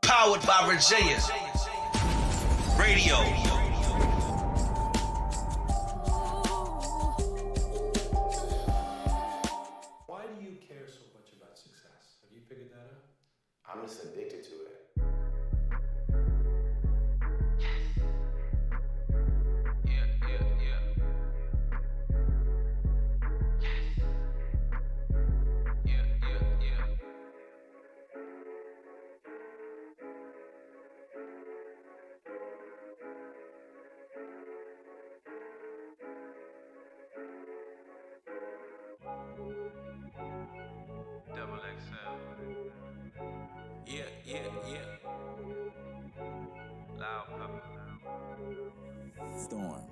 Powered by Virginia Radio. Why do you care so much about success? Have you figured that out? I'm just addicted to it. Double XL. Yeah. Loud Pepper. Storm.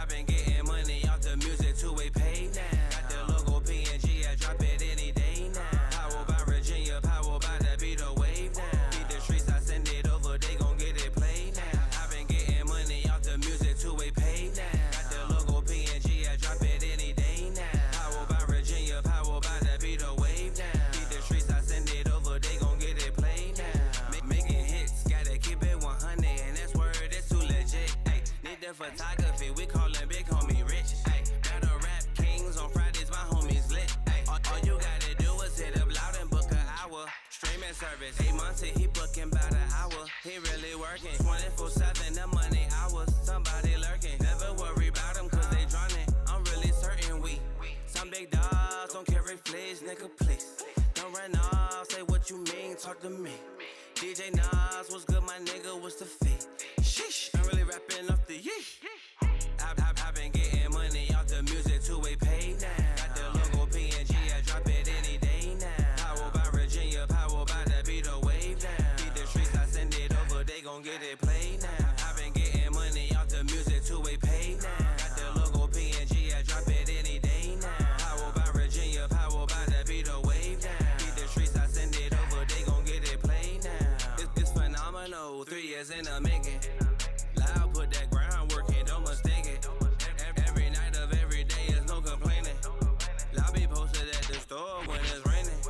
I've been getting money off the music two-way pay now. Got the logo PNG, I drop it any day now. Powered by Virginia, powered by the beat the wave now. Beat the streets, I send it over, they gon' get it played now. I've been getting money off the music two-way pay now. Got the logo PNG, I drop it any day now. Powered by Virginia, powered by the beat the wave now. Beat the streets, I send it over, they gon' get it played now. Making hits, gotta keep it 100, and that's word, that's too legit. Ay, need the photography, we callin' big homie rich. Ay, battle rap kings on Fridays, my homies lit. Ay, all you gotta do is hit up loud and book an hour. Streaming service, 8 months and he booking about an hour. He really working 24/7, the money hours. Somebody lurking, never worry about them cause they drowning. I'm really certain we some big dogs don't carry fleas, nigga, please. Don't run off, say what you mean, talk to me. DJ Nas, what's good, my nigga, what's the fee? Sheesh, I'm really rapping off the yeesh. I've been getting money off the music two-way pay now. Got the logo PNG, I drop it any day now. Powered by Virginia, powered by the beat the wave now. Beat the streets, I send it over, they gon' get it played now. I've been getting money off the music two-way pay now. Got the logo PNG, I drop it any day now. Powered by Virginia, powered by the beat the wave now. Beat the streets, I send it over, they gon' get it played now. It's phenomenal, 3 years in the making. Loud, put that groundwork in, don't mistake it. Every night of every day is no complaining. Lobby posted at the store when it's raining.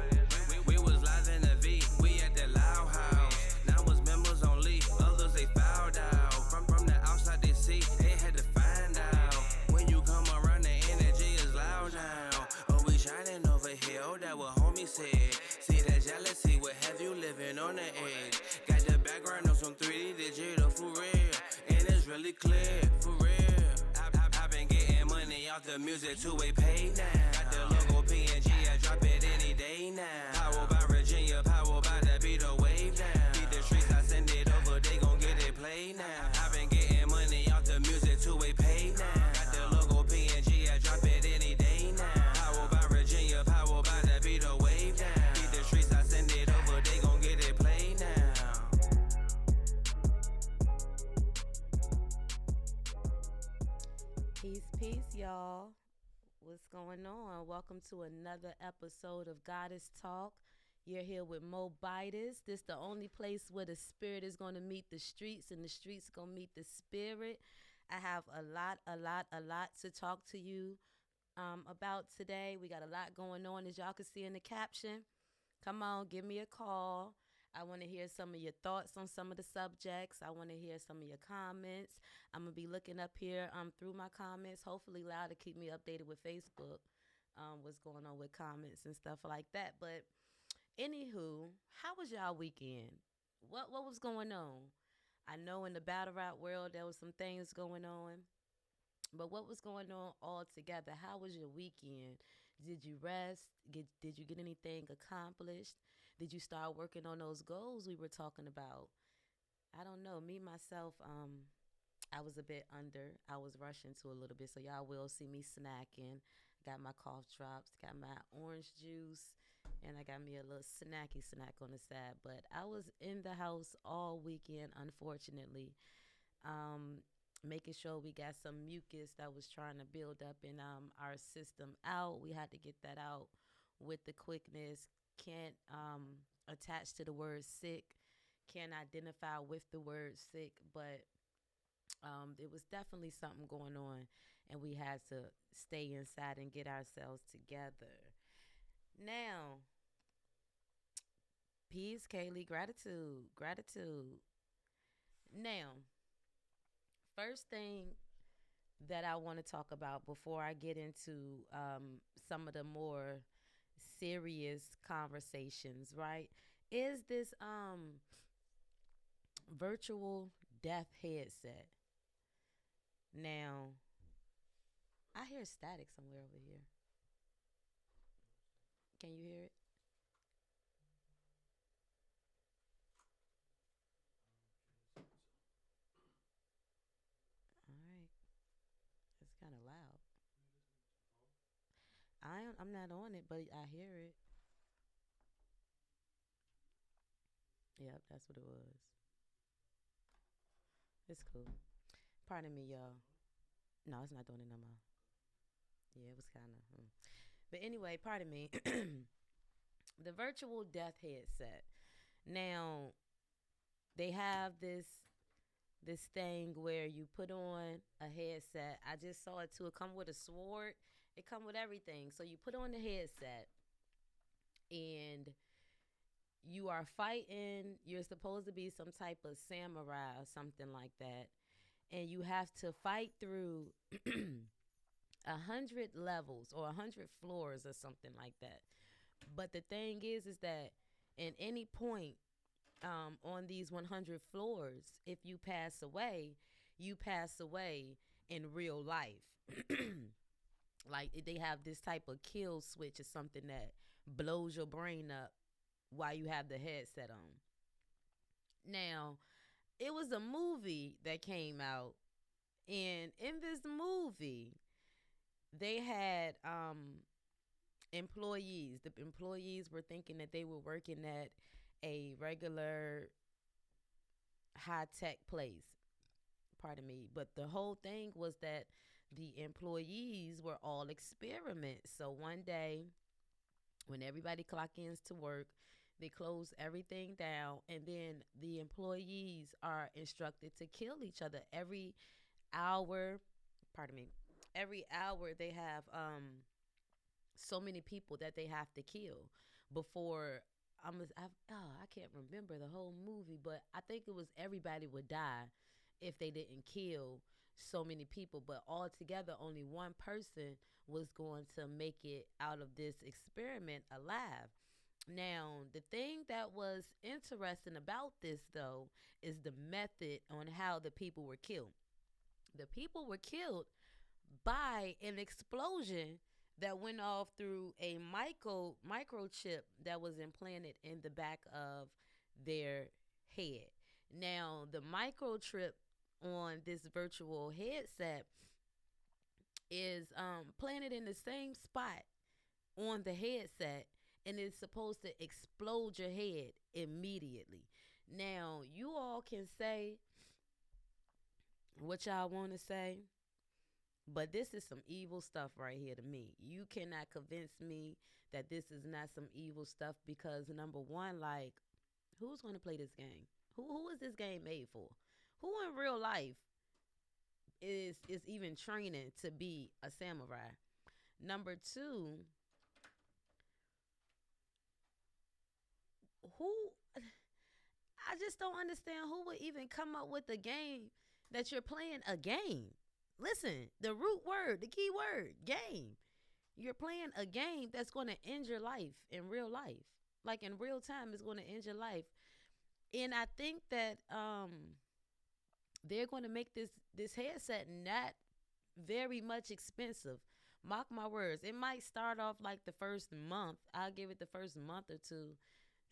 We was live in the V, we at the Loud House. Now it's members only, others they fouled out. From the outside they see, they had to find out. When you come around, the energy is loud now. Oh, we shining over here, oh, that what homie said. See that jealousy will have you living on the edge. Got the background on some 3D digital for real, and it's really clear, for real. I've been getting money off the music two-way pay now. Got the logo PNG, I drop it any day now. Powered by Virginia, powered by the beat the wave now. Beat the streets, I send it over, they gon' get it played now. I've been getting money off the music two-way pay now. Got the logo PNG, I drop it any day now. Powered by Virginia, powered by the beat the wave now. Beat the streets, I send it over, they gon' get it played now. Peace, y'all. What's going on? Welcome to another episode of Goddess Talk. You're here with Mo Bitus. This the only place where the spirit is going to meet the streets and the streets going to meet the spirit. I have a lot to talk to you about today. We got a lot going on, as y'all can see in the caption. Come on, give me a call. I want to hear some of your thoughts on some of the subjects. I want to hear some of your comments. I'm going to be looking up here through my comments, hopefully loud to keep me updated with Facebook, what's going on with comments and stuff like that. But anywho, how was y'all weekend? What was going on? I know in the battle rap world there was some things going on, but what was going on all together? How was your weekend? Did you rest? Did you get anything accomplished? Did you start working on those goals we were talking about? I don't know. Me, myself, I was a bit under. I was rushing to a little bit, so y'all will see me snacking. Got my cough drops, got my orange juice, and I got me a little snacky snack on the side. But I was in the house all weekend, unfortunately, making sure we got some mucus that was trying to build up in our system out. We had to get that out with the quickness. Can't attach to the word sick, can't identify with the word sick, but it was definitely something going on, and we had to stay inside and get ourselves together. Now, Peace, Kaylee. Gratitude. Gratitude. Now, first thing that I want to talk about before I get into some of the more serious conversations, right? Is this virtual death headset. Now, I hear static somewhere over here. Can you hear it? All right. It's kind of loud. I'm not on it, but I hear it. Yep, that's what it was. It's cool. Pardon me, y'all. No, it's not doing it no more. Yeah, it was kind of. But anyway, pardon me. The virtual death headset. Now, they have this thing where you put on a headset. I just saw it too. It come with a sword. It come with everything. So you put on the headset and you are fighting. You're supposed to be some type of samurai or something like that. And you have to fight through 100 levels or 100 floors or something like that. But the thing is that in any point on these 100 floors, if you pass away in real life. Like they have this type of kill switch or something that blows your brain up while you have the headset on. Now, it was a movie that came out, and in this movie, they had employees. The employees were thinking that they were working at a regular high-tech place. Pardon me. But the whole thing was that the employees were all experiments. So one day, when everybody clock in to work, they close everything down, and then the employees are instructed to kill each other every hour. Pardon me. Every hour they have so many people that they have to kill before. I can't remember the whole movie, but I think it was everybody would die if they didn't kill so many people. But altogether, only one person was going to make it out of this experiment alive. Now, the thing that was interesting about this, though, is the method on how the people were killed. The people were killed by an explosion that went off through a microchip that was implanted in the back of their head. Now, the microchip on this virtual headset is planted in the same spot on the headset, and it's supposed to explode your head immediately. Now, you all can say what y'all want to say, but this is some evil stuff right here to me. You cannot convince me that this is not some evil stuff because, number one, like, who's going to play this game? Who is this game made for? Who in real life is even training to be a samurai? Number two, I just don't understand who would even come up with a game that you're playing a game. Listen, the root word, the key word, game. You're playing a game that's going to end your life in real life. Like in real time, it's going to end your life. And I think that they're going to make this headset not very much expensive. Mark my words. It might start off like the first month. I'll give it the first month or two.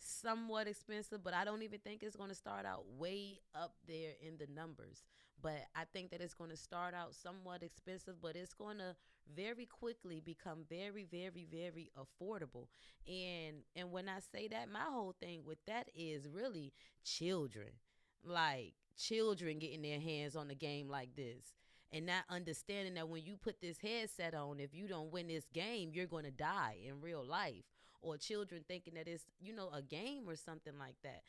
Somewhat expensive, but I don't even think it's going to start out way up there in the numbers. But I think that it's going to start out somewhat expensive, but it's going to very quickly become very, very, very affordable. And when I say that, my whole thing with that is really children. Like children getting their hands on a game like this and not understanding that when you put this headset on, if you don't win this game, you're going to die in real life. Or children thinking that it's, a game or something like that.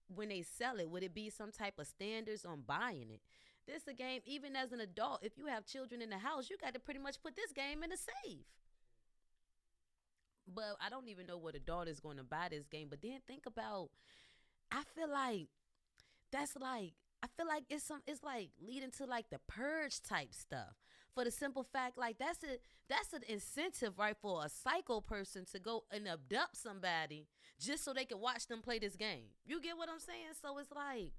When they sell it, would it be some type of standards on buying it? This is a game, even as an adult, if you have children in the house, you got to pretty much put this game in a safe. But I don't even know what adult is going to buy this game. But then think about, I feel like that's like, I feel like it's like leading to like the purge type stuff. For the simple fact, like that's an incentive, right, for a psycho person to go and abduct somebody just so they can watch them play this game. You get what I'm saying? So it's like,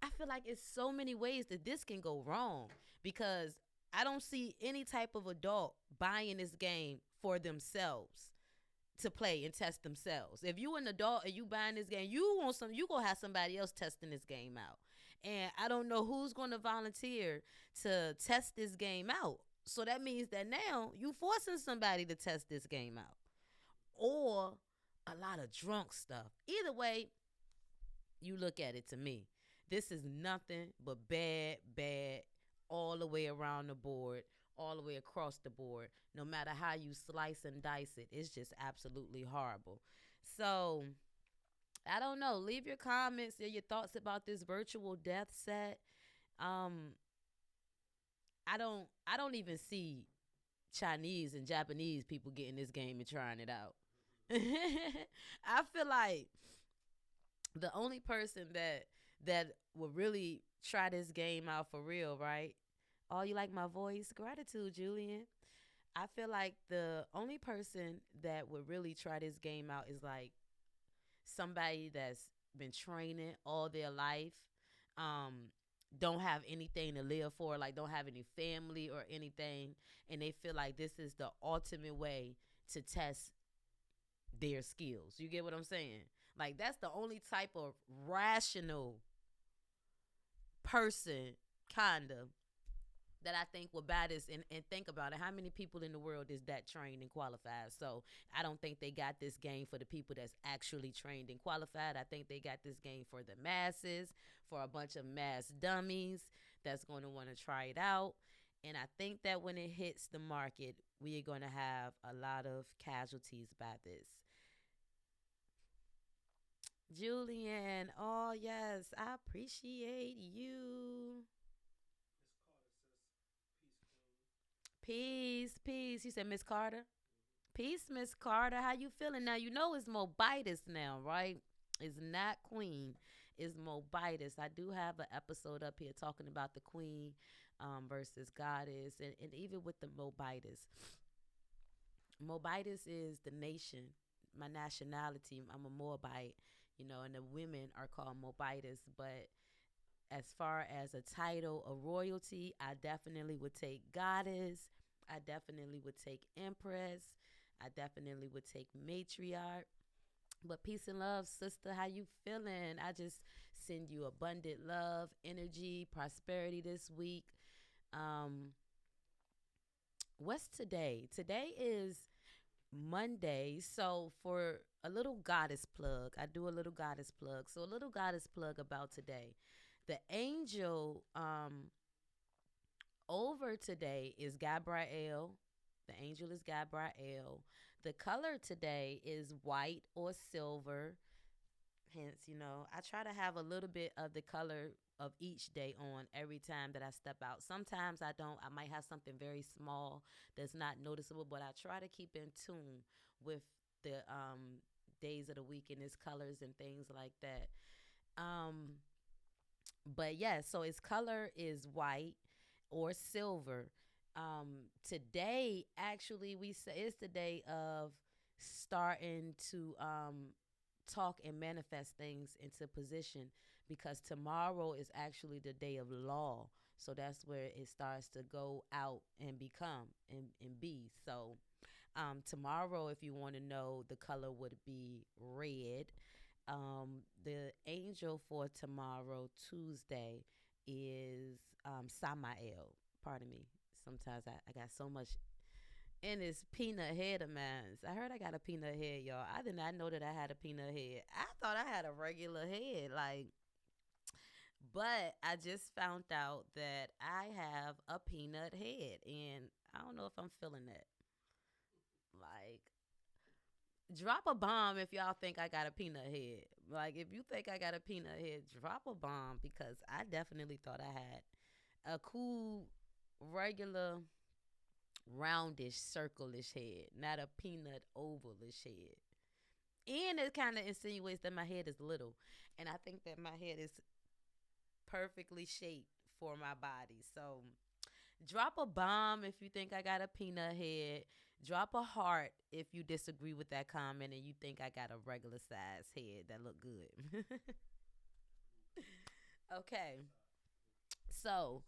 I feel like it's so many ways that this can go wrong, because I don't see any type of adult buying this game for themselves to play and test themselves. If you an adult and you buying this game, you gonna have somebody else testing this game out. And I don't know who's gonna volunteer to test this game out. So that means that now you forcing somebody to test this game out. Or a lot of drunk stuff. Either way, you look at it, to me, this is nothing but bad all the way around the board, all the way across the board. No matter how you slice and dice it, it's just absolutely horrible. So I don't know. Leave your comments and your thoughts about this virtual death set. I don't even see Chinese and Japanese people getting this game and trying it out. I feel like the only person that will really try this game out for real, right? Oh, you like my voice? Gratitude, Julian. I feel like the only person that would really try this game out is like somebody that's been training all their life, don't have anything to live for, like don't have any family or anything, and they feel like this is the ultimate way to test their skills. You get what I'm saying? Like that's the only type of rational person, kind of, that I think will buy this. And think about it. How many people in the world is that trained and qualified? So I don't think they got this game for the people that's actually trained and qualified. I think they got this game for the masses, for a bunch of mass dummies that's going to want to try it out. And I think that when it hits the market, we are going to have a lot of casualties by this. Julian, oh yes, I appreciate you. Peace, peace. You said Miss Carter? Peace, Miss Carter. How you feeling now? You know it's Mobitis now, right? It's not Queen. It's Mobitis. I do have an episode up here talking about the Queen versus Goddess, and even with the Mobitis. Mobitis is the nation, my nationality. I'm a Moabite, and the women are called Mobitis. But as far as a title, a royalty, I definitely would take Goddess. I definitely would take Empress. I definitely would take Matriarch. But peace and love, sister. How you feeling? I just send you abundant love, energy, prosperity this week. What's today? Today is Monday. So for a little goddess plug, I do a little goddess plug. So a little goddess plug about today. The angel over today is Gabriel. The angel is Gabriel. The color today is white or silver. Hence, I try to have a little bit of the color of each day on every time that I step out. Sometimes I don't. I might have something very small that's not noticeable, but I try to keep in tune with the days of the week and its colors and things like that. But yeah, so its color is white or silver. Today, actually, we say it's the day of starting to talk and manifest things into position, because tomorrow is actually the day of law. So that's where it starts to go out and become and be. So tomorrow, if you want to know, the color would be red. The angel for tomorrow, Tuesday, is Samael. Pardon me. Sometimes I got so much in this peanut head of mine. I heard I got a peanut head, y'all. I did not know that I had a peanut head. I thought I had a regular head, but I just found out that I have a peanut head, and I don't know if I'm feeling that. Drop a bomb if y'all think I got a peanut head. If you think I got a peanut head, drop a bomb, because I definitely thought I had a cool, regular roundish, circle-ish head, not a peanut ovalish head. And it kind of insinuates that my head is little, and I think that my head is perfectly shaped for my body. So drop a bomb if you think I got a peanut head. Drop a heart if you disagree with that comment and you think I got a regular size head that look good. Okay. So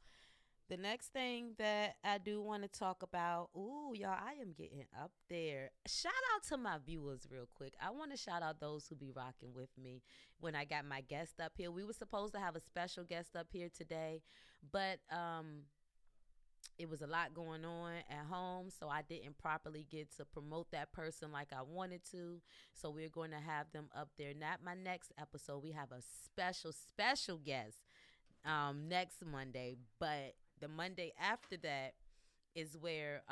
the next thing that I do want to talk about, ooh, y'all, I am getting up there. Shout out to my viewers real quick. I want to shout out those who be rocking with me when I got my guest up here. We were supposed to have a special guest up here today, but it was a lot going on at home, so I didn't properly get to promote that person like I wanted to. So we're going to have them up there. Not my next episode. We have a special guest next Monday, but the Monday after that is where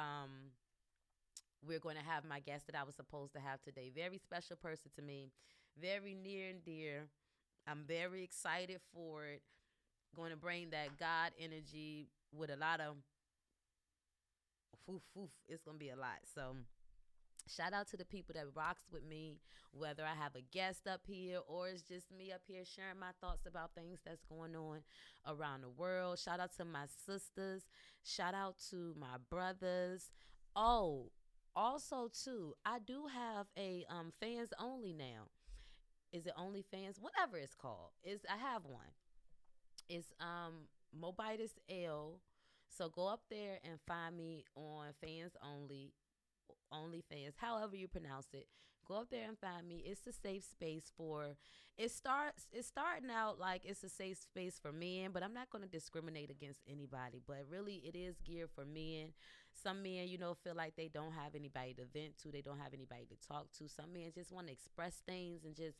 we're going to have my guest that I was supposed to have today. Very special person to me, very near and dear. I'm very excited for it. Going to bring that God energy with a lot of it's going to be a lot. So shout out to the people that rocks with me, whether I have a guest up here or it's just me up here sharing my thoughts about things that's going on around the world. Shout out to my sisters. Shout out to my brothers. Oh, also too, I do have a fans only now. Is it OnlyFans? Whatever it's called. I have one. It's Mobitus L. So go up there and find me on fans only, OnlyFans, however you pronounce it. Go up there and find me. It's a safe space for. It's starting out like it's a safe space for men, but I'm not going to discriminate against anybody. But really, it is geared for men. Some men, feel like they don't have anybody to vent to. They don't have anybody to talk to. Some men just want to express things and just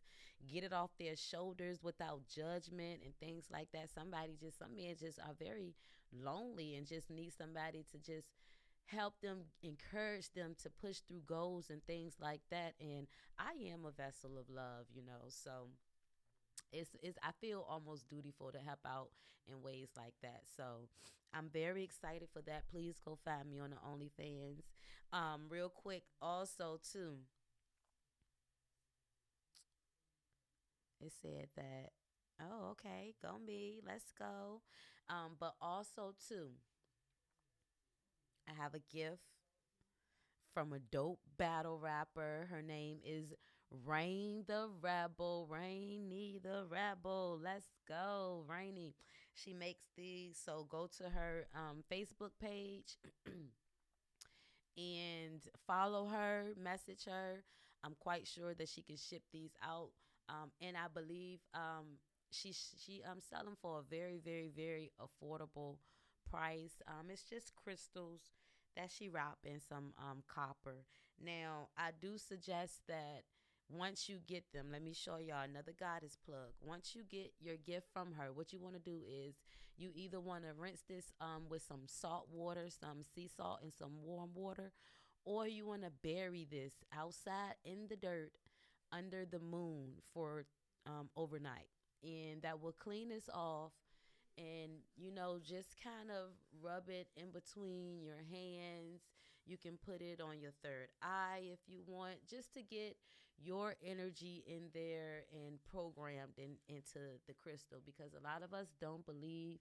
get it off their shoulders without judgment and things like that. Some men just are very lonely and just need somebody to just help them, encourage them to push through goals and things like that. And I am a vessel of love, so it's I feel almost dutiful to help out in ways like that. So I'm very excited for that. Please go find me on the OnlyFans. Real quick, also too, it said that, oh, okay, go me, let's go. But also too, I have a gift from a dope battle rapper. Her name is Rain the Rebel. Rainy the Rebel. Let's go, Rainy. She makes these. So go to her Facebook page and follow her, message her. I'm quite sure that she can ship these out. And I believe she's selling for a very, very, very affordable price. It's just crystals that she wrap in some copper. Now, I do suggest that once you get them, let me show y'all another goddess plug. Once you get your gift from her, what you want to do is you either want to rinse this with some salt water, some sea salt, and some warm water, or you want to bury this outside in the dirt under the moon for overnight. And that will clean this off. And, just kind of rub it in between your hands. You can put it on your third eye if you want, just to get your energy in there and programmed into the crystal. Because a lot of us don't believe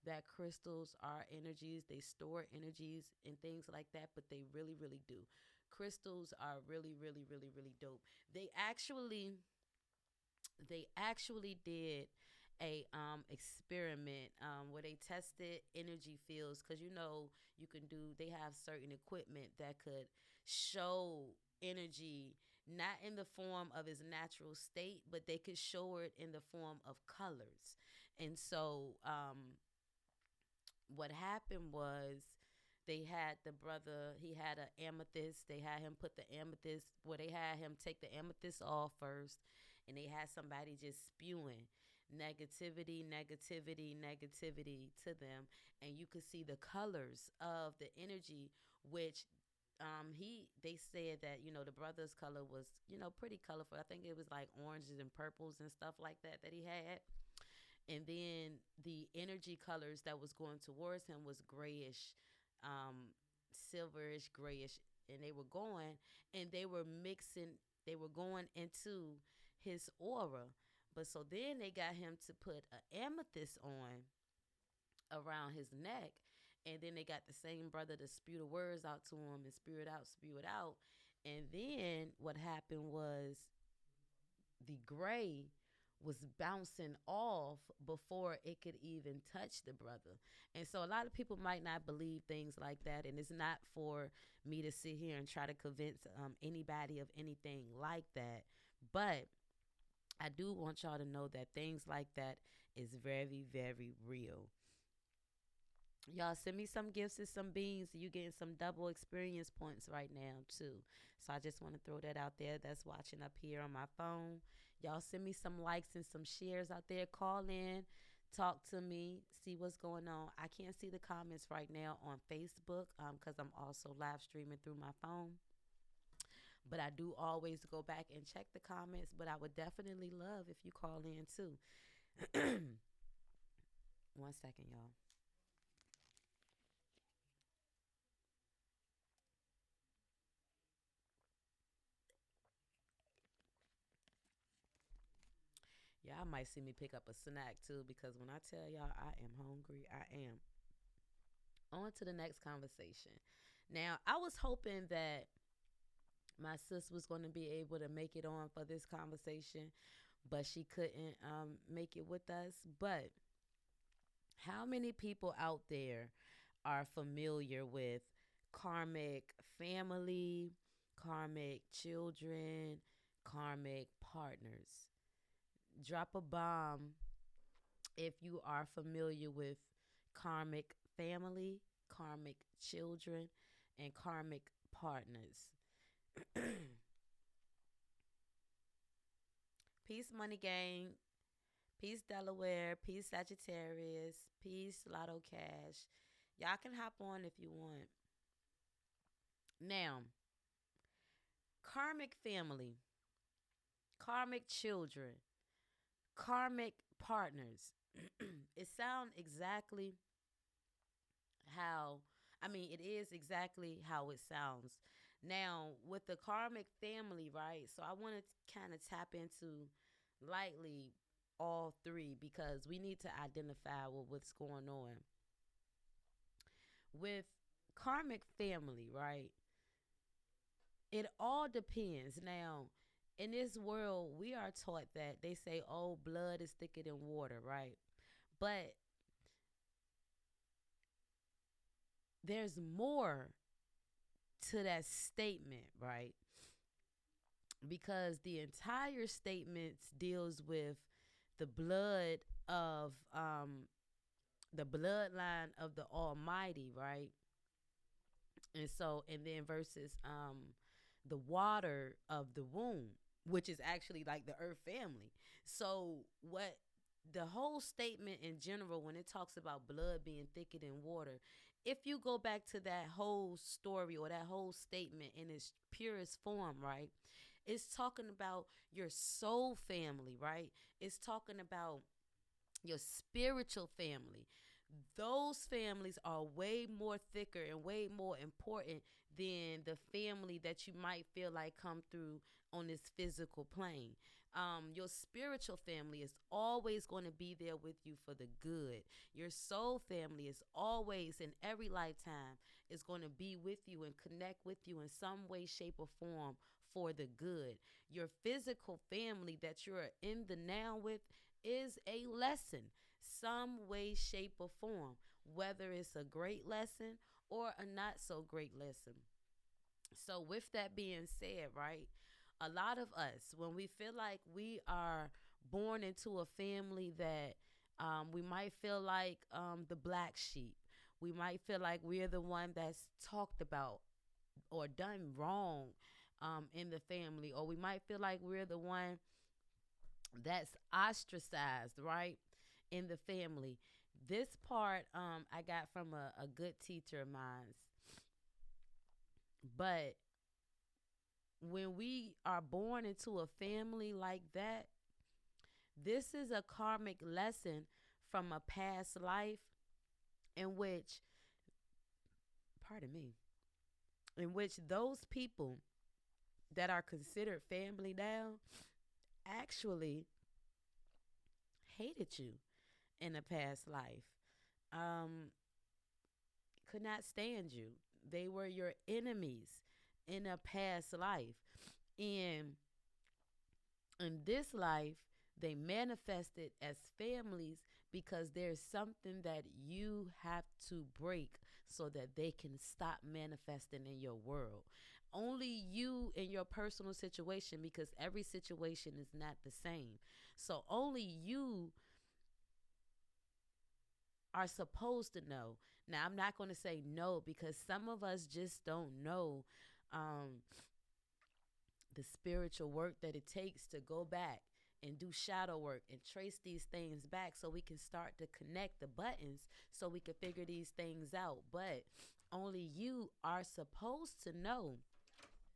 that crystals are energies. They store energies and things like that, but they really, really do. Crystals are really, really, really, really dope. They actually did a experiment where they tested energy fields, because they have certain equipment that could show energy not in the form of its natural state, but they could show it in the form of colors. And so what happened was, they had the brother, he had an amethyst. They had him put the amethyst, they had him take the amethyst off first, and they had somebody just spewing negativity to them, and you could see the colors of the energy, which they said that the brother's color was pretty colorful. I think it was like oranges and purples and stuff like that he had. And then the energy colors that was going towards him was grayish, silverish, grayish, and they were mixing, they were going into his aura. But so then they got him to put an amethyst on around his neck, and then they got the same brother to spew the words out to him and spew it out. And then what happened was the gray was bouncing off before it could even touch the brother. And so a lot of people might not believe things like that, and it's not for me to sit here and try to convince anybody of anything like that. But I do want y'all to know that things like that is very, very real. Y'all send me some gifts and some beans. You getting some double experience points right now too. So I just want to throw that out there. That's watching up here on my phone. Y'all send me some likes and some shares out there. Call in, talk to me, see what's going on. I can't see the comments right now on Facebook because I'm also live streaming through my phone. But I do always go back and check the comments. But I would definitely love if you call in too. 1 second, y'all. Y'all might see me pick up a snack too, because when I tell y'all I am hungry, I am. On to the next conversation. Now, I was hoping that my sis was going to be able to make it on for this conversation, but she couldn't make it with us. But how many people out there are familiar with karmic family, karmic children, karmic partners? Drop a bomb if you are familiar with karmic family, karmic children, and karmic partners. Peace, Money Gang. Peace, Delaware. Peace, Sagittarius. Peace, Lotto Cash. Y'all can hop on if you want. Now, karmic family, karmic children, karmic partners. It sounds exactly how, it is exactly how it sounds. Now, with the karmic family, right? So I want to kind of tap into lightly all three, because we need to identify what's going on. With karmic family, right? It all depends. Now, in this world, we are taught that they say, oh, blood is thicker than water, right? But there's more to that statement, right? Because the entire statement deals with the blood of the bloodline of the Almighty, right? And then versus the water of the womb, which is actually like the earth family. So what the whole statement in general, when it talks about blood being thicker than water, if you go back to that whole story or that whole statement in its purest form, right? It's talking about your soul family, right? It's talking about your spiritual family. Those families are way more thicker and way more important than the family that you might feel like come through on this physical plane. Your spiritual family is always going to be there with you for the good. Your soul family is always, in every lifetime, is going to be with you and connect with you in some way, shape, or form for the good. Your physical family that you're in the now with is a lesson, some way, shape, or form, whether it's a great lesson or a not so great lesson. So with that being said, right, a lot of us, when we feel like we are born into a family that we might feel like the black sheep, we might feel like we're the one that's talked about or done wrong in the family, or we might feel like we're the one that's ostracized, right, in the family. This part I got from a good teacher of mine. But when we are born into a family like that, this is a karmic lesson from a past life in which, pardon me, in which those people that are considered family now actually hated you in a past life, could not stand you. They were your enemies in a past life. And in this life, they manifested as families because there's something that you have to break so that they can stop manifesting in your world. Only you in your personal situation, because every situation is not the same. So only you are supposed to know. Now, I'm not going to say no because some of us just don't know the spiritual work that it takes to go back and do shadow work and trace these things back so we can start to connect the buttons so we can figure these things out. But only you are supposed to know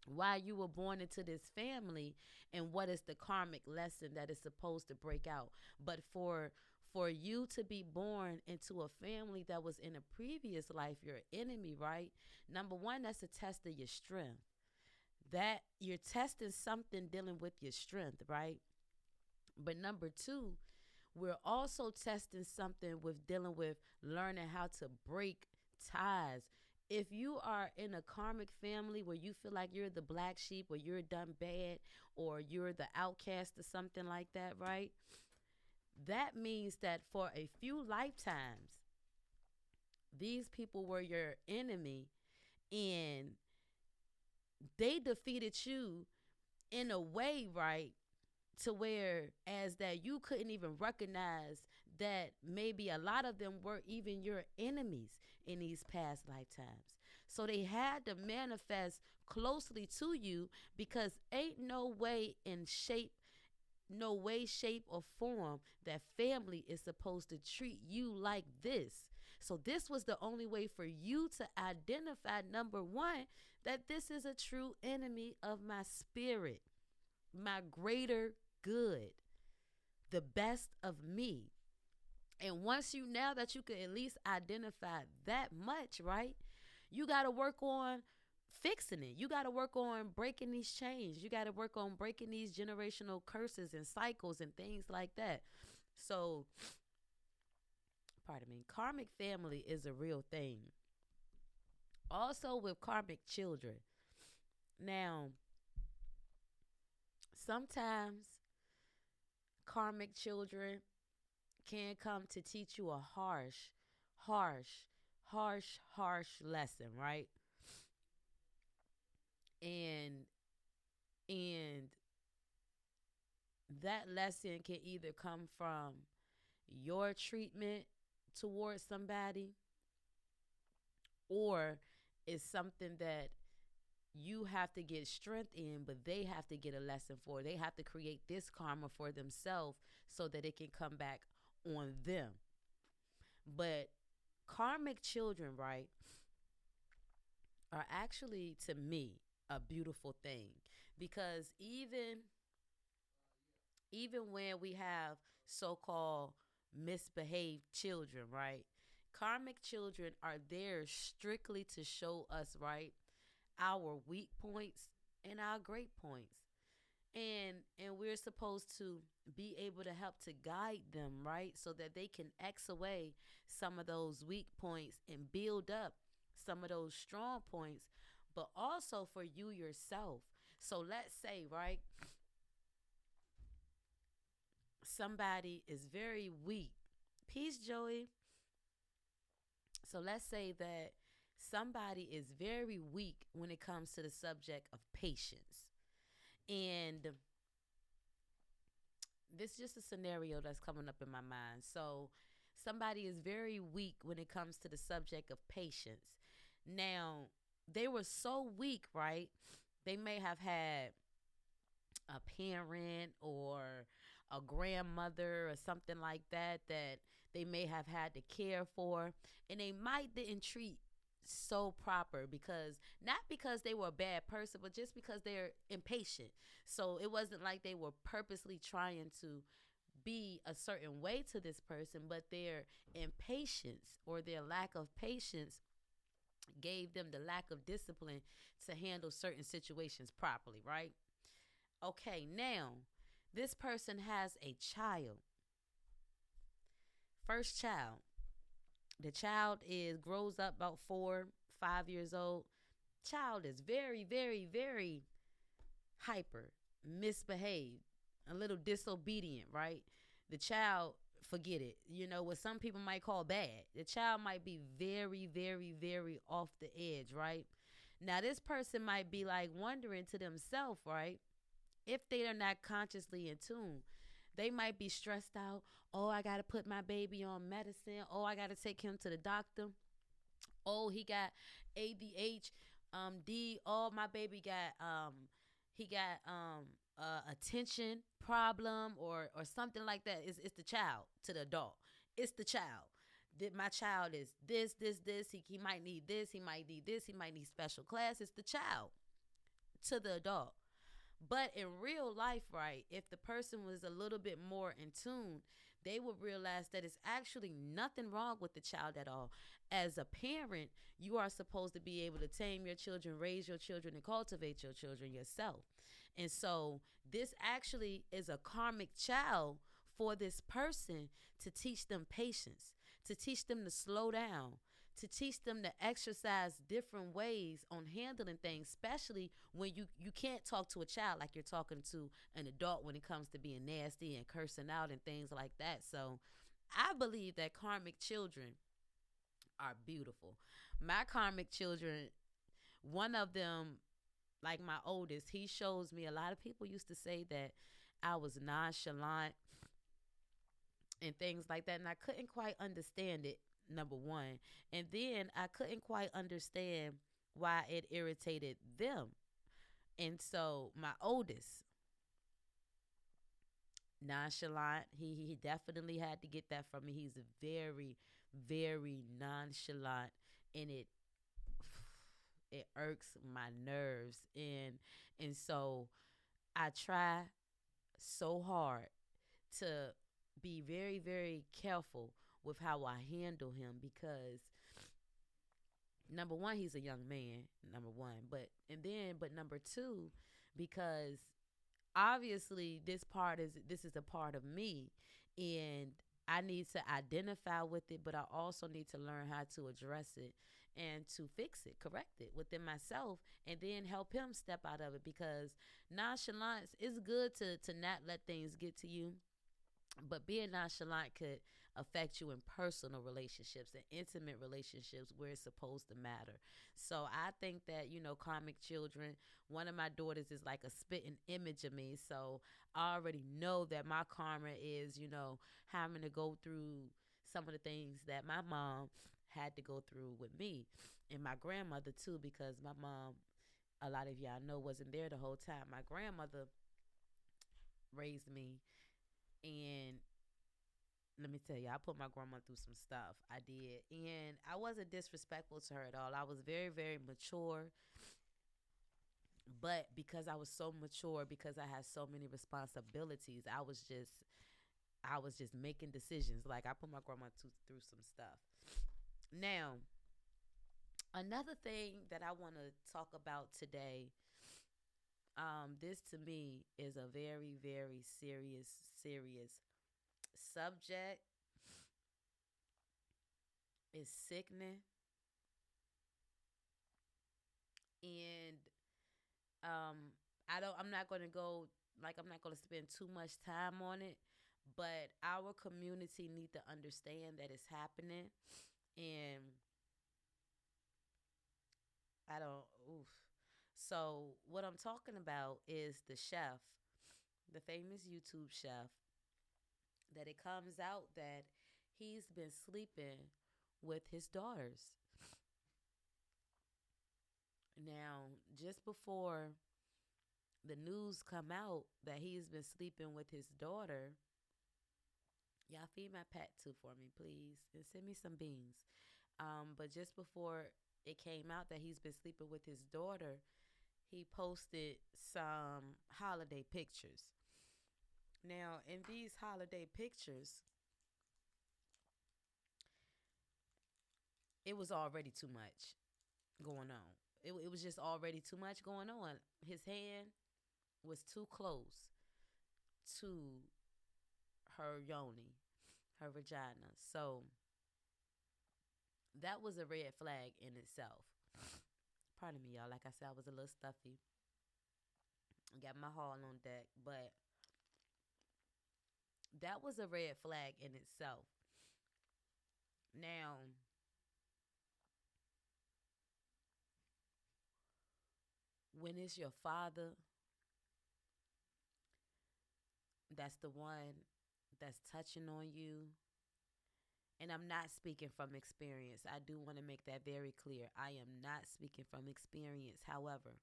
why you were born into this family and what is the karmic lesson that is supposed to break out. But for you to be born into a family that was in a previous life your enemy, right? Number one, that's a test of your strength. That you're testing something dealing with your strength, right? But number two, we're also testing something with dealing with learning how to break ties. If you are in a karmic family where you feel like you're the black sheep or you're done bad or you're the outcast or something like that, right? That means that for a few lifetimes, these people were your enemy and they defeated you in a way, right, to where as that you couldn't even recognize that maybe a lot of them were even your enemies in these past lifetimes. So they had to manifest closely to you because ain't no way, shape, or form that family is supposed to treat you like this. So this was the only way for you to identify, number one, that this is a true enemy of my spirit, my greater good, the best of me. And once now that you can at least identify that much, right, you got to work on fixing it. You got to work on breaking these chains. You got to work on breaking these generational curses and cycles and things like that. So, pardon me, karmic family is a real thing. Also with karmic children. Now, sometimes karmic children can come to teach you a harsh lesson, right? And that lesson can either come from your treatment towards somebody, or it's something that you have to get strength in, but they have to get a lesson for. They have to create this karma for themselves so that it can come back on them. But karmic children, right, are actually, to me, a beautiful thing, because even when we have so-called misbehaved children, right, karmic children are there strictly to show us, right, our weak points and our great points. And we're supposed to be able to help to guide them, right, so that they can X away some of those weak points and build up some of those strong points, but also for you yourself. So let's say, right, somebody is very weak. Peace, Joey. So let's say that somebody is very weak when it comes to the subject of patience. And this is just a scenario that's coming up in my mind. So somebody is very weak when it comes to the subject of patience. Now, they were so weak, right? They may have had a parent or a grandmother or something like that they may have had to care for, and they didn't treat so proper, not because they were a bad person, but just because they're impatient. So it wasn't like they were purposely trying to be a certain way to this person, but their impatience or their lack of patience gave them the lack of discipline to handle certain situations properly, right? Okay, now this person has a child. First child. The child is grows up about 4, 5 years old. Child is very, very, very hyper, misbehaved, a little disobedient, right? The child, forget it. You know what some people might call bad. The child might be very, very, very off the edge, right? Now this person might be like wondering to themselves, right? If they are not consciously in tune, they might be stressed out. Oh, I got to put my baby on medicine. Oh, I got to take him to the doctor. Oh, he got ADHD. Oh, my baby got he got attention problem or something like that. It's the child to the adult. It's the child. That my child is this. He might need this. He might need this. He might need special class. It's the child to the adult. But in real life, right, if the person was a little bit more in tune, they would realize that it's actually nothing wrong with the child at all. As a parent, you are supposed to be able to tame your children, raise your children, and cultivate your children yourself. And so this actually is a karmic child for this person to teach them patience, to teach them to slow down, to teach them to exercise different ways on handling things, especially when you can't talk to a child like you're talking to an adult when it comes to being nasty and cursing out and things like that. So I believe that karmic children are beautiful. My karmic children, one of them, like my oldest, he shows me, a lot of people used to say that I was nonchalant and things like that, and I couldn't quite understand it, number one. And then I couldn't quite understand why it irritated them. And so my oldest, nonchalant, he definitely had to get that from me. He's very, very nonchalant, and it irks my nerves. And so I try so hard to be very, very careful with how I handle him, because number one, he's a young man, number one, but number two, because obviously this is a part of me, and I need to identify with it, but I also need to learn how to address it and to fix it, correct it within myself, and then help him step out of it, because nonchalance is good to not let things get to you. But being nonchalant could affect you in personal relationships and intimate relationships where it's supposed to matter. So I think that, karmic children, one of my daughters is like a spitting image of me. So I already know that my karma is, having to go through some of the things that my mom had to go through with me, and my grandmother too, because my mom, a lot of y'all know, wasn't there the whole time. My grandmother raised me. And let me tell you, I put my grandma through some stuff. I did. And I wasn't disrespectful to her at all. I was very, very mature. But because I was so mature, because I had so many responsibilities, I was just making decisions. Like, I put my grandma through some stuff. Now, another thing that I want to talk about today, this to me is a very, very serious subject. It's sickening. And I'm not going to spend too much time on it, but our community need to understand that it's happening. And So what I'm talking about is the chef, the famous YouTube chef, that it comes out that he's been sleeping with his daughters. Now, just before the news come out that he's been sleeping with his daughter, y'all feed my pet too for me, please, and send me some beans. But just before it came out that he's been sleeping with his daughter, he posted some holiday pictures. Now, in these holiday pictures, it was already too much. going on. It was just already too much going on. His hand was too close to her yoni, her vagina. So that was a red flag in itself. Pardon me, y'all. Like I said, I was a little stuffy. Got my haul on deck, but that was a red flag in itself. Now, when it's your father that's the one that's touching on you, and I'm not speaking from experience. I do want to make that very clear. I am not speaking from experience. However,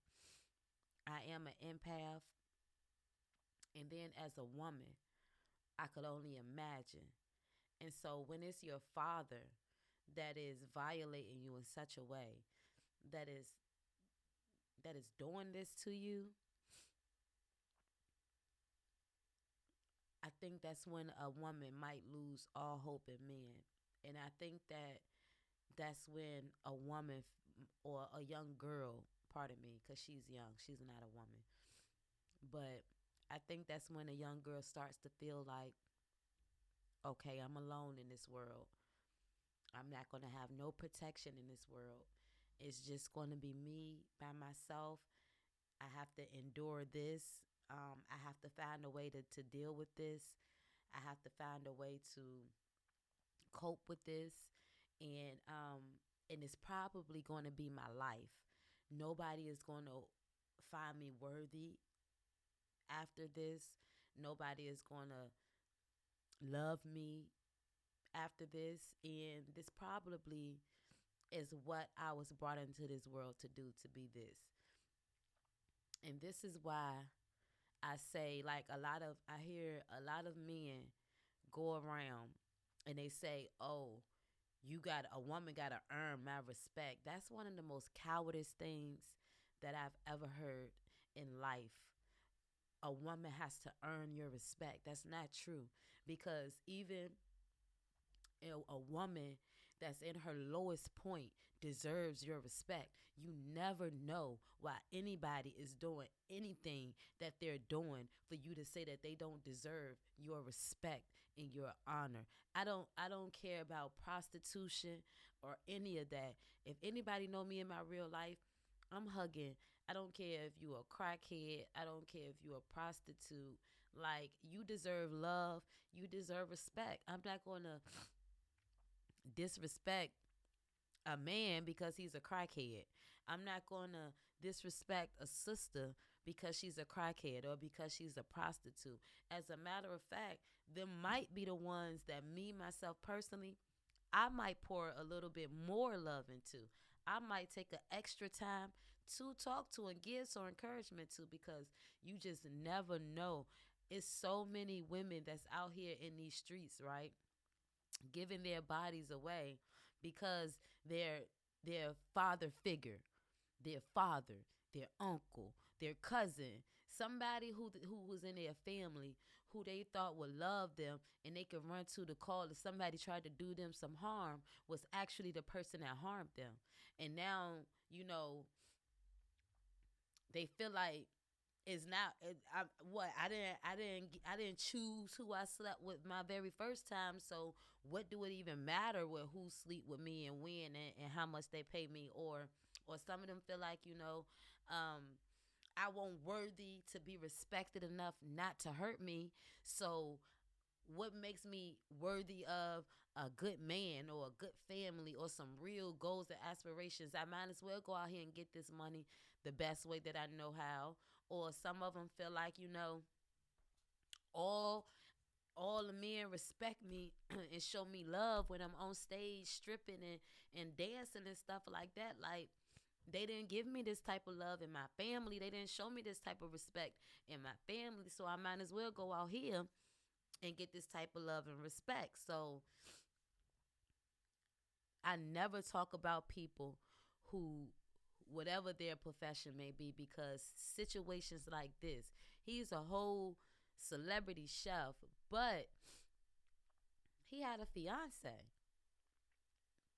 I am an empath. And then as a woman, I could only imagine. And so when it's your father that is violating you in such a way that is doing this to you, I think that's when a woman might lose all hope in men. And I think that's when a woman or a young girl, pardon me, because she's young, she's not a woman. But I think that's when a young girl starts to feel like, okay, I'm alone in this world. I'm not going to have no protection in this world. It's just going to be me by myself. I have to endure this. I have to find a way to deal with this. I have to find a way to cope with this. And it's probably going to be my life. Nobody is going to find me worthy after this. Nobody is going to love me after this. And this probably is what I was brought into this world to do, to be this. And this is why I say, like, I hear a lot of men go around and they say, oh, a woman got to earn my respect. That's one of the most cowardice things that I've ever heard in life. A woman has to earn your respect. That's not true, because even a woman that's in her lowest point deserves your respect. You never know why anybody is doing anything that they're doing for you to say that they don't deserve your respect and your honor. I don't care about prostitution or any of that. If anybody know me in my real life, I'm hugging. I don't care if you a crackhead. I don't care if you a prostitute. Like, you deserve love. You deserve respect. I'm not going to disrespect a man because he's a crackhead. I'm not going to disrespect a sister because she's a crackhead or because she's a prostitute. As a matter of fact, them might be the ones that me, myself personally, I might pour a little bit more love into. I might take an extra time to talk to and give some encouragement to, because you just never know. It's so many women that's out here in these streets, right, giving their bodies away because their father figure, their father, their uncle, their cousin, somebody who was in their family who they thought would love them and they could run to the call if somebody tried to do them some harm, was actually the person that harmed them. And now, they feel like it's not I didn't choose who I slept with my very first time, so what do it even matter with who sleep with me and when and how much they pay me? Or some of them feel like, I won't worthy to be respected enough not to hurt me, so what makes me worthy of a good man or a good family or some real goals and aspirations? I might as well go out here and get this money the best way that I know how. Or some of them feel like, all the men respect me and show me love when I'm on stage stripping and dancing and stuff like that. Like, they didn't give me this type of love in my family. They didn't show me this type of respect in my family. So I might as well go out here and get this type of love and respect. So I never talk about people who, whatever their profession may be, because situations like this, he's a whole celebrity chef, but he had a fiance.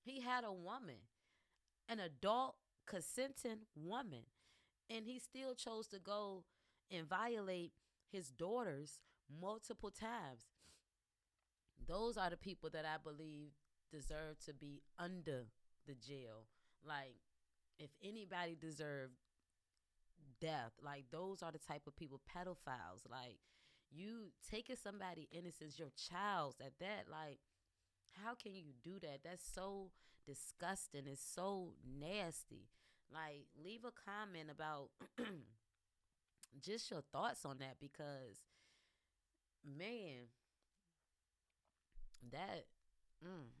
He had a woman, an adult consenting woman. And he still chose to go and violate his daughters multiple times. Those are the people that I believe deserve to be under the jail. Like, if anybody deserved death, like, those are the type of people, pedophiles. Like, you taking somebody innocence, your child's at that. Like, how can you do that? That's so disgusting. It's so nasty. Like, leave a comment about just your thoughts on that, because, man, that,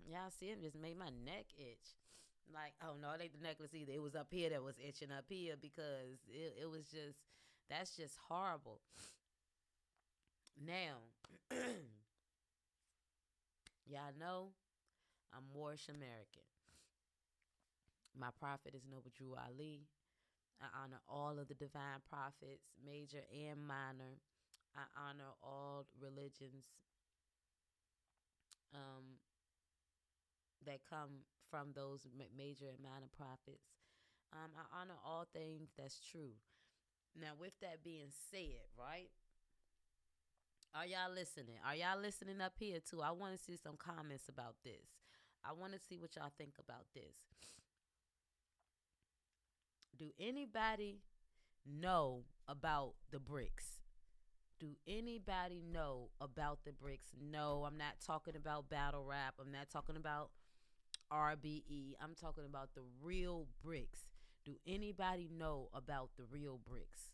y'all see, it just made my neck itch. Like, oh no, it ain't the necklace either. It was up here that was itching up here, because it was just, that's just horrible. Now, y'all know I'm Moorish American. My prophet is Noble Drew Ali. I honor all of the divine prophets, major and minor. I honor all religions that come from those major and minor prophets. I honor all things that's true. Now, with that being said, right? Are y'all listening? Are y'all listening up here too? I want to see some comments about this. I want to see what y'all think about this. Do anybody know about the BRICS? Do anybody know about the BRICS? No, I'm not talking about battle rap. I'm not talking about RBE. I'm talking about the real BRICS. Do anybody know about the real BRICS?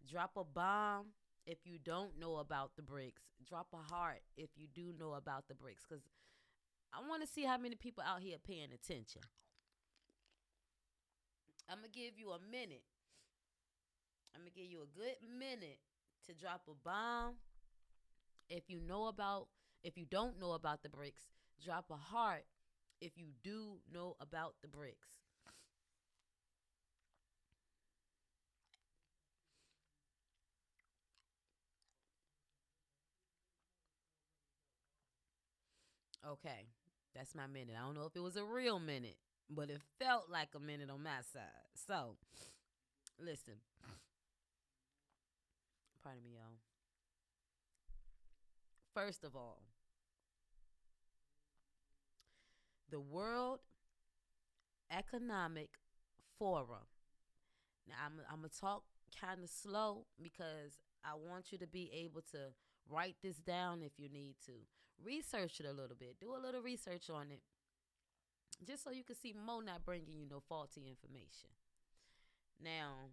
Drop a bomb if you don't know about the BRICS. Drop a heart if you do know about the BRICS, because I want to see how many people out here paying attention. I'm going to give you a minute. I'm going to give you a good minute to drop a bomb. If you don't know about the BRICS, drop a heart if you do know about the BRICS. Okay, that's my minute. I don't know if it was a real minute, but it felt like a minute on my side. So, listen. Pardon me, y'all. First of all, the World Economic Forum. Now, I'm going to talk kind of slow because I want you to be able to write this down if you need to. Research it a little bit. Do a little research on it, just so you can see Mo not bringing you no faulty information. Now,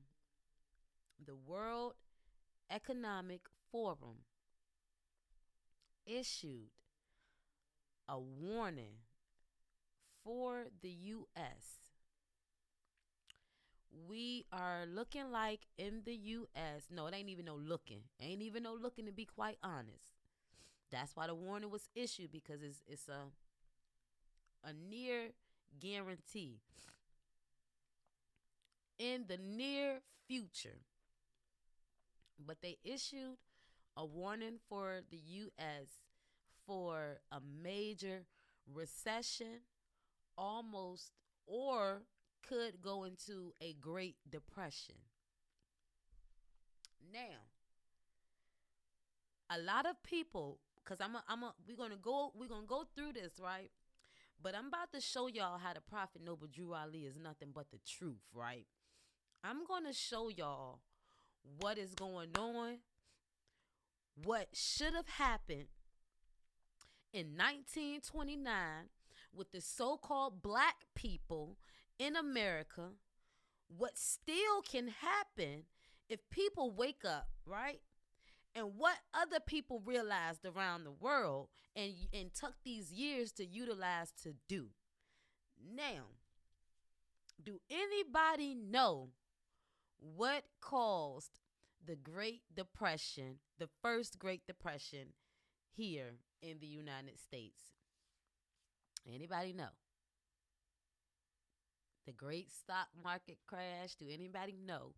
the World Economic Forum issued a warning for the U.S. We are looking like in the U.S. No, it ain't even no looking. Ain't even no looking, to be quite honest. That's why the warning was issued, because it's a near guarantee. In the near future. But they issued a warning for the U.S. for a major recession, almost, or could go into a Great Depression. Now, a lot of people, because we're gonna go through this, right? But I'm about to show y'all how the Prophet Noble Drew Ali is nothing but the truth, right? I'm gonna show y'all what is going on, what should have happened in 1929 with the so-called black people in America, what still can happen if people wake up, right? And what other people realized around the world and took these years to utilize to do. Now, do anybody know what caused the Great Depression, the first Great Depression here in the United States? Anybody know? The great stock market crash. Do anybody know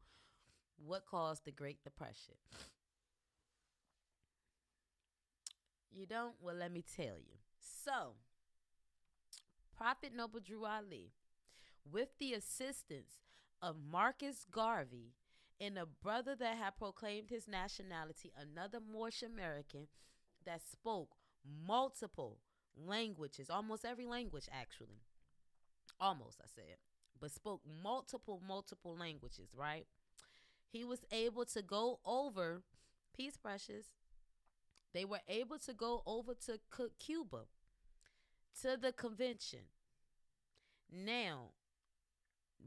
what caused the Great Depression? You don't? Well, let me tell you. So, Prophet Noble Drew Ali with the assistance of Marcus Garvey and a brother that had proclaimed his nationality, another Moorish American that spoke multiple languages, almost every language actually. Almost, I said, but spoke multiple languages, right? He was able to go over, peace precious, they were able to go over to Cuba, to the convention. Now,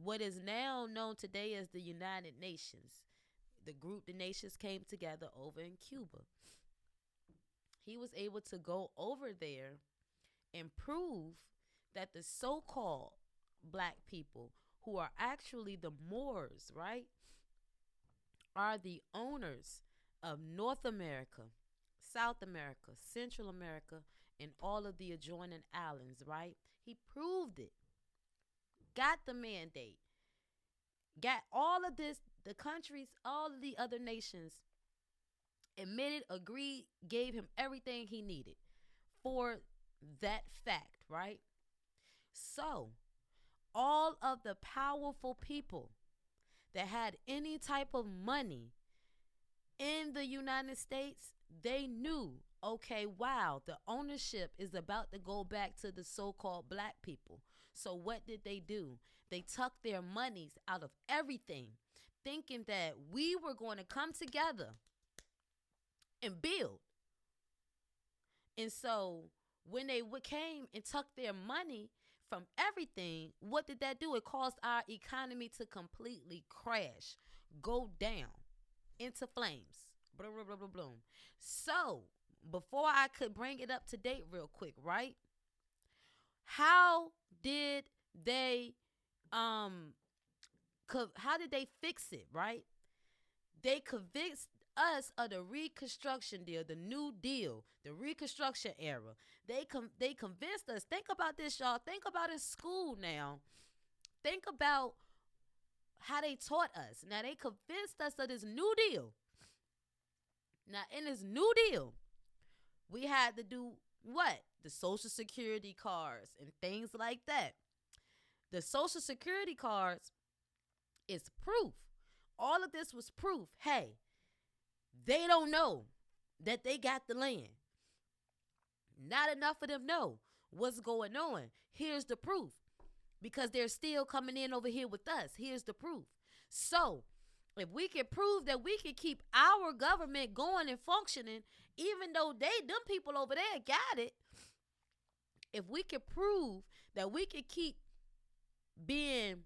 what is now known today as the United Nations, the group, the nations came together over in Cuba. He was able to go over there and prove that the so-called black people, who are actually the Moors, right, are the owners of North America, South America, Central America, and all of the adjoining islands, right? He proved it. Got the mandate. Got all of this, the countries, all of the other nations admitted, agreed, gave him everything he needed for that fact, right? So, all of the powerful people that had any type of money in the United States, they knew, okay, wow, the ownership is about to go back to the so-called black people. So what did they do? They tucked their monies out of everything, thinking that we were going to come together and build. And so when they came and tucked their money from everything, what did that do? It caused our economy to completely crash, go down into flames. Blah, blah, blah, blah, blah. So before I could bring it up to date real quick, right? How did they how did they fix it, right? They convinced us of the Reconstruction deal, the New Deal, the Reconstruction era. They convinced us. Think about this, y'all. Think about in school now. Think about how they taught us. Now, they convinced us of this New Deal. Now, in this New Deal, we had to do what? The Social Security cards and things like that. The Social Security cards is proof. All of this was proof. Hey, they don't know that they got the land. Not enough of them know what's going on. Here's the proof. Because they're still coming in over here with us. Here's the proof. So, if we can prove that we can keep our government going and functioning, even though them people over there got it, if we can prove that we can keep being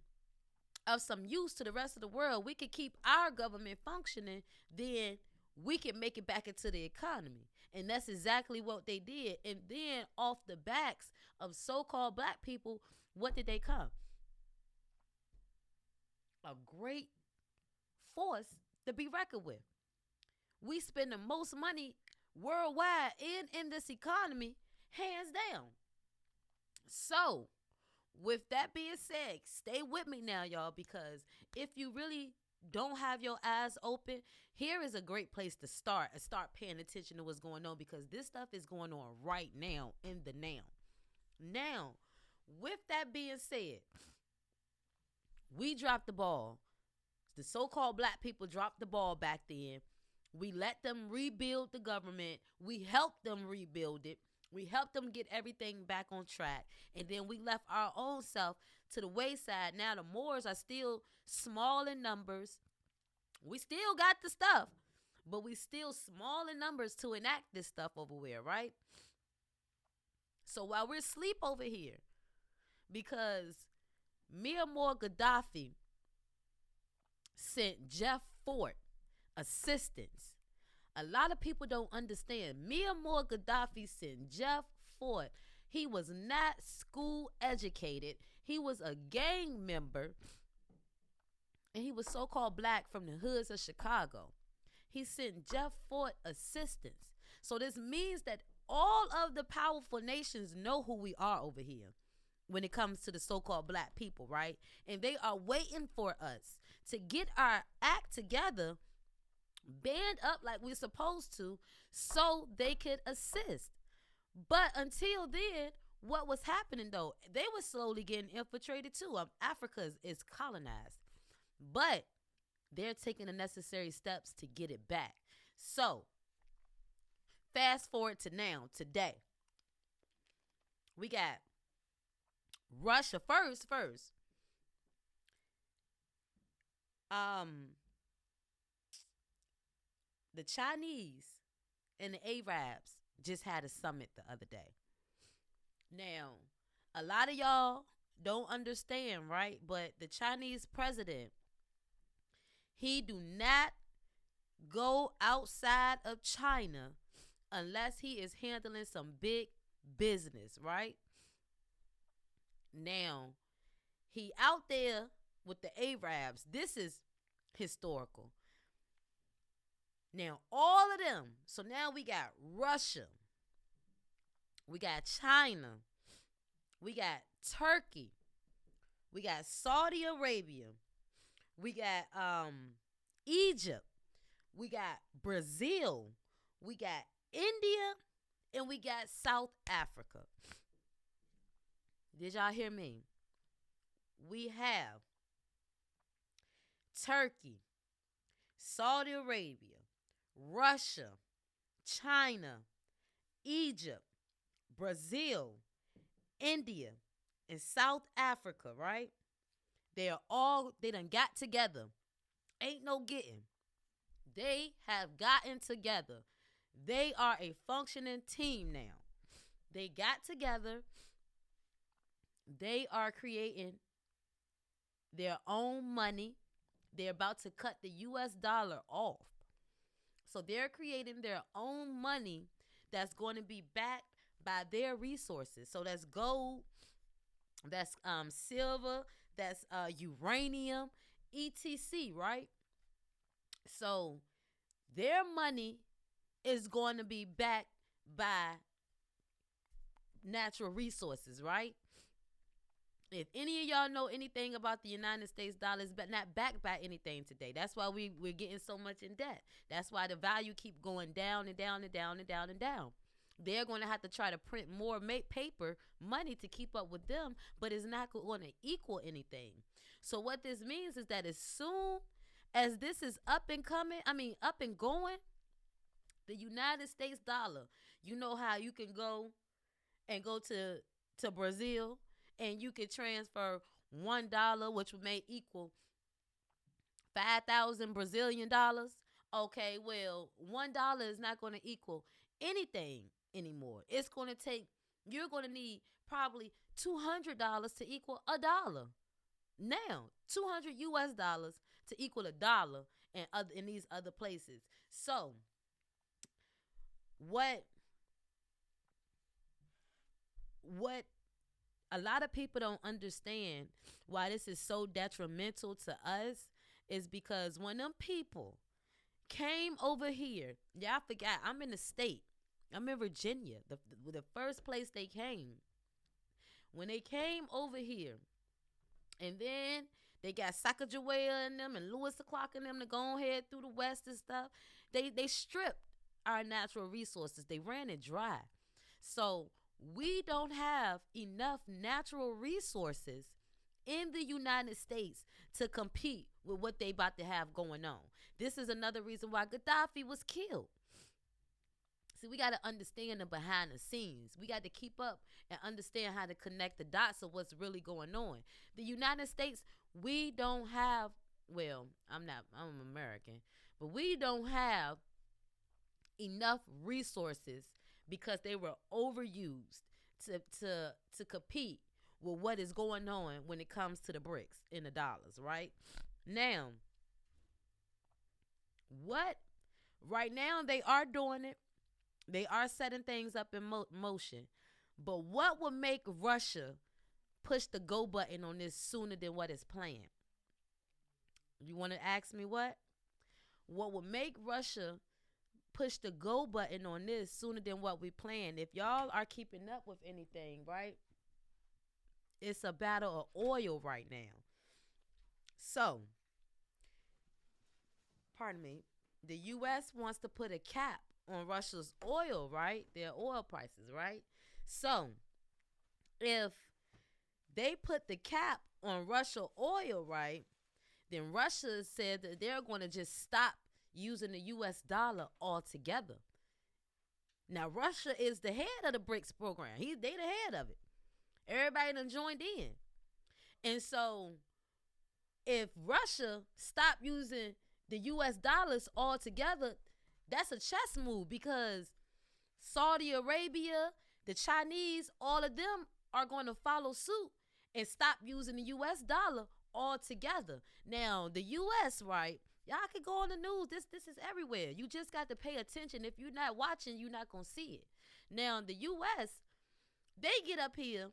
of some use to the rest of the world, we can keep our government functioning, then we can make it back into the economy. And that's exactly what they did. And then off the backs of so-called black people, what did they come? A great force to be reckoned with. We spend the most money worldwide in this economy, hands down. So, with that being said, stay with me now, y'all, because if you really don't have your eyes open, here is a great place to start and start paying attention to what's going on, because this stuff is going on right now in the now. Now, with that being said, we dropped the ball. The so-called black people dropped the ball back then. We let them rebuild the government. We helped them rebuild it. We helped them get everything back on track. And then we left our own self to the wayside. Now the Moors are still small in numbers. We still got the stuff, but we still small in numbers to enact this stuff over there, right? So while we're asleep over here, because Muammar Gaddafi sent Jeff Fort assistance. A lot of people don't understand. Muammar Gaddafi sent Jeff Fort. He was not school educated. He was a gang member. And he was so-called black from the hoods of Chicago. He sent Jeff Fort assistance. So this means that all of the powerful nations know who we are over here when it comes to the so-called black people, right? And they are waiting for us to get our act together, band up like we're supposed to, so they could assist. But until then, what was happening though? They were slowly getting infiltrated too. Africa is colonized, but they're taking the necessary steps to get it back. So, fast forward to now, today. We got Russia first. The Chinese and the Arabs just had a summit the other day. Now, a lot of y'all don't understand, right? But the Chinese president, he do not go outside of China unless he is handling some big business, right? Now, he out there with the Arabs. This is historical. Now, all of them. So now we got Russia. We got China. We got Turkey. We got Saudi Arabia. We got Egypt. We got Brazil. We got India. And we got South Africa. Did y'all hear me? We have Turkey, Saudi Arabia, Russia, China, Egypt, Brazil, India, and South Africa, right? They done got together. Ain't no getting. They have gotten together. They are a functioning team now. They got together. They are creating their own money. They're about to cut the US dollar off. So they're creating their own money that's going to be backed by their resources. So that's gold, that's silver, that's uranium, etc., right? So their money is going to be backed by natural resources, right? If any of y'all know anything about the United States dollar, it's not backed by anything today. That's why we're getting so much in debt. That's why the value keep going down and down and down and down and down. They're going to have to try to print more paper money to keep up with them, but it's not going to equal anything. So what this means is that as soon as this is up and going, the United States dollar, you know how you can go to Brazil and you can transfer $1, which may equal 5,000 Brazilian dollars. Okay, well, $1 is not going to equal anything anymore. You're going to need probably $200 to equal $1. Now, 200 US dollars to equal $1 in these other places. So, what a lot of people don't understand why this is so detrimental to us is because when them people came over here, y'all forgot, I'm in the state. I'm in Virginia, the first place they came. When they came over here, and then they got Sacagawea in them and Lewis the Clock in them to go ahead through the West and stuff. They stripped our natural resources. They ran it dry. So we don't have enough natural resources in the United States to compete with what they about to have going on. This is another reason why Gaddafi was killed. See, we got to understand the behind the scenes. We got to keep up and understand how to connect the dots of what's really going on. The United States, we don't have, well, I'm American, but we don't have enough resources because they were overused to compete with what is going on when it comes to the bricks and the dollars, right? Now, right now they are doing it. They are setting things up in motion. But what would make Russia push the go button on this sooner than what is planned? You want to ask me what? What would make Russia push the go button on this sooner than what we planned? If y'all are keeping up with anything, right? It's a battle of oil right now. So, pardon me, the U.S. wants to put a cap on Russia's oil, right? Their oil prices, right? So, if they put the cap on Russia oil, right, then Russia said that they're going to just stop using the U.S. dollar altogether. Now, Russia is the head of the BRICS program. They the head of it. Everybody done joined in. And so if Russia stopped using the U.S. dollars altogether, that's a chess move, because Saudi Arabia, the Chinese, all of them are going to follow suit and stop using the U.S. dollar altogether. Now, the U.S., right, y'all can go on the news. This is everywhere. You just got to pay attention. If you're not watching, you're not going to see it. Now, the U.S., they get up here.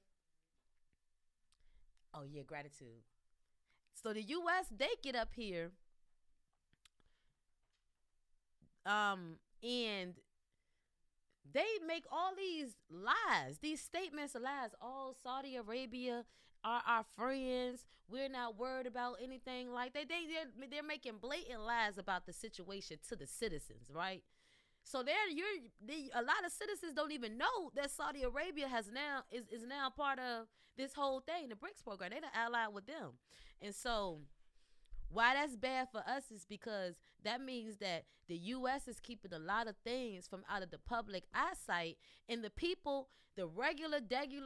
Oh, yeah, gratitude. So the U.S., they get up here and they make all these lies, these statements of lies. Oh, Saudi Arabia are our friends. We're not worried about anything like that. They're making blatant lies about the situation to the citizens, right? So a lot of citizens don't even know that Saudi Arabia is now part of this whole thing, the BRICS program. They done allied with them. And so why that's bad for us is because that means that the U.S. is keeping a lot of things from out of the public eyesight, and the people, the regular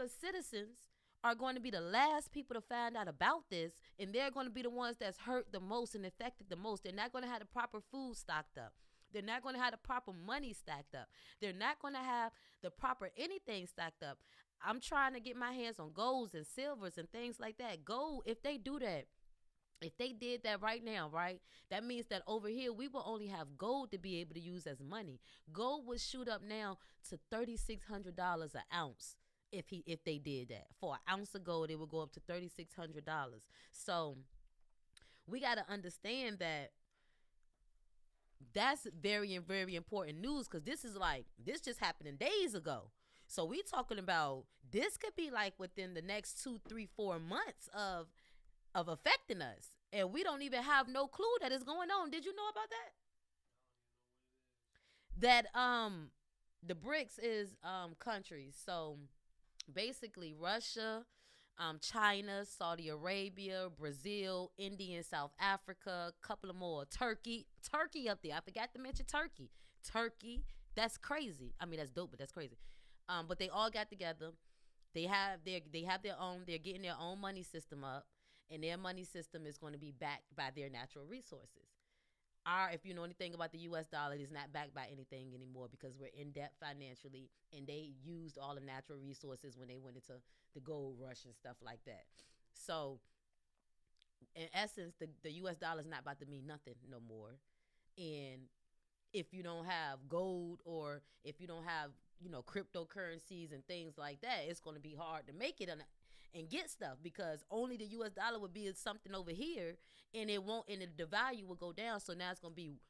citizens, are going to be the last people to find out about this, and they're going to be the ones that's hurt the most and affected the most. They're not going to have the proper food stocked up. They're not going to have the proper money stacked up. They're not going to have the proper anything stacked up. I'm trying to get my hands on golds and silvers and things like that. Gold, if they do that, if they did that right now, right, that means that over here we will only have gold to be able to use as money. Gold would shoot up now to $3,600 an ounce. If they did that, for an ounce of gold, it would go up to $3,600. So we got to understand that that's very, very important news, because this just happened days ago. So we talking about this could be like within the next 2, 3, 4 months of affecting us, and we don't even have no clue that it's going on. Did you know about that? That the BRICS is countries. So basically Russia, China, Saudi Arabia, Brazil, India, and South Africa, a couple of more. Turkey up there. I forgot to mention Turkey. That's crazy. I mean, that's dope, but that's crazy. But they all got together. They have their own. They're getting their own money system up, and their money system is going to be backed by their natural resources. If you know anything about the U.S. dollar, it is not backed by anything anymore, because we're in debt financially, and they used all the natural resources when they went into the gold rush and stuff like that. So, in essence, the U.S. dollar is not about to mean nothing no more. And if you don't have gold, or if you don't have, cryptocurrencies and things like that, it's going to be hard to make it and get stuff, because only the U.S. dollar would be something over here, and the value will go down. So now it's going to be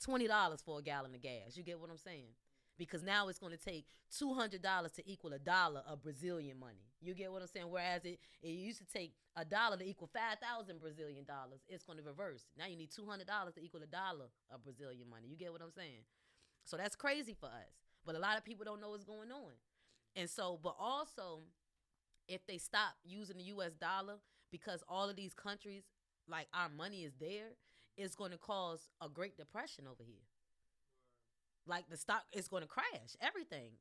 $20 for a gallon of gas. You get what I'm saying? Because now it's going to take $200 to equal $1 of Brazilian money. You get what I'm saying? Whereas it used to take $1 to equal 5,000 Brazilian dollars. It's going to reverse. Now you need $200 to equal $1 of Brazilian money. You get what I'm saying? So that's crazy for us. But a lot of people don't know what's going on. And so, but also, if they stop using the U.S. dollar, because all of these countries, like our money is there, it's going to cause a Great Depression over here. Like the stock is going to crash, everything.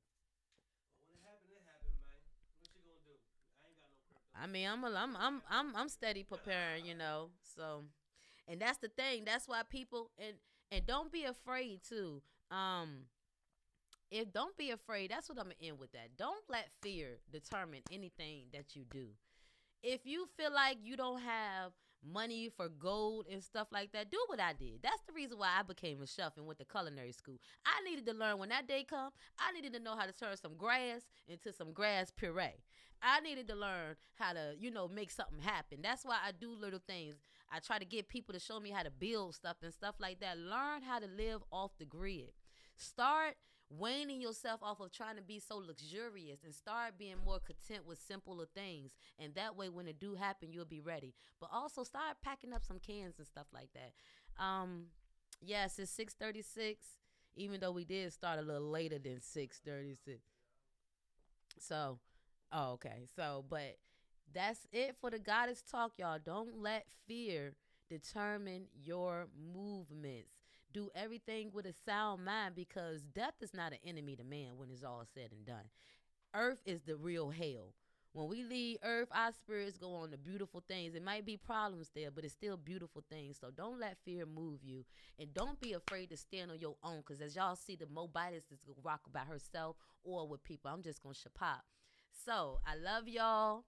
When it happened, man. What you gonna do? I ain't got no crypto. I mean, I'm steady preparing, So, and that's the thing. That's why people and don't be afraid too. Don't be afraid. That's what I'm gonna end with. That don't let fear determine anything that you do. If you feel like you don't have money for gold and stuff like that, do what I did. That's the reason why I became a chef and went to culinary school. I needed to learn when that day come. I needed to know how to turn some grass into some grass puree. I needed to learn how to, make something happen. That's why I do little things. I try to get people to show me how to build stuff and stuff like that. Learn how to live off the grid. Start waning yourself off of trying to be so luxurious, and start being more content with simpler things. And that way, when it do happen, you'll be ready. But also start packing up some cans and stuff like that. Yes, it's 6:36, even though we did start a little later than 6:36. So Oh, okay. So, but that's it for the Goddess Talk, y'all. Don't let fear determine your movements. Do everything with a sound mind, because death is not an enemy to man when it's all said and done. Earth is the real hell. When we leave Earth, our spirits go on to beautiful things. It might be problems there, but it's still beautiful things. So don't let fear move you. And don't be afraid to stand on your own, because as y'all see, the Mobitis is going to rock by herself or with people. I'm just going to shapop. So I love y'all.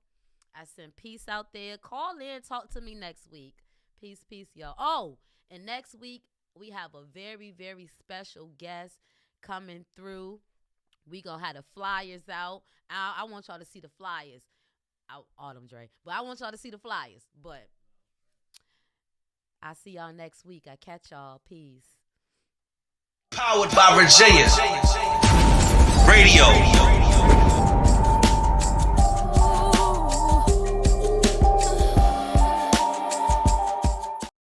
I send peace out there. Call in. Talk to me next week. Peace, y'all. Oh, and next week, we have a very, very special guest coming through. We gonna have the flyers out. I want y'all to see the flyers. Autumn Dre. But I want y'all to see the flyers. But I'll see y'all next week. I catch y'all. Peace. Powered by Virginia Radio.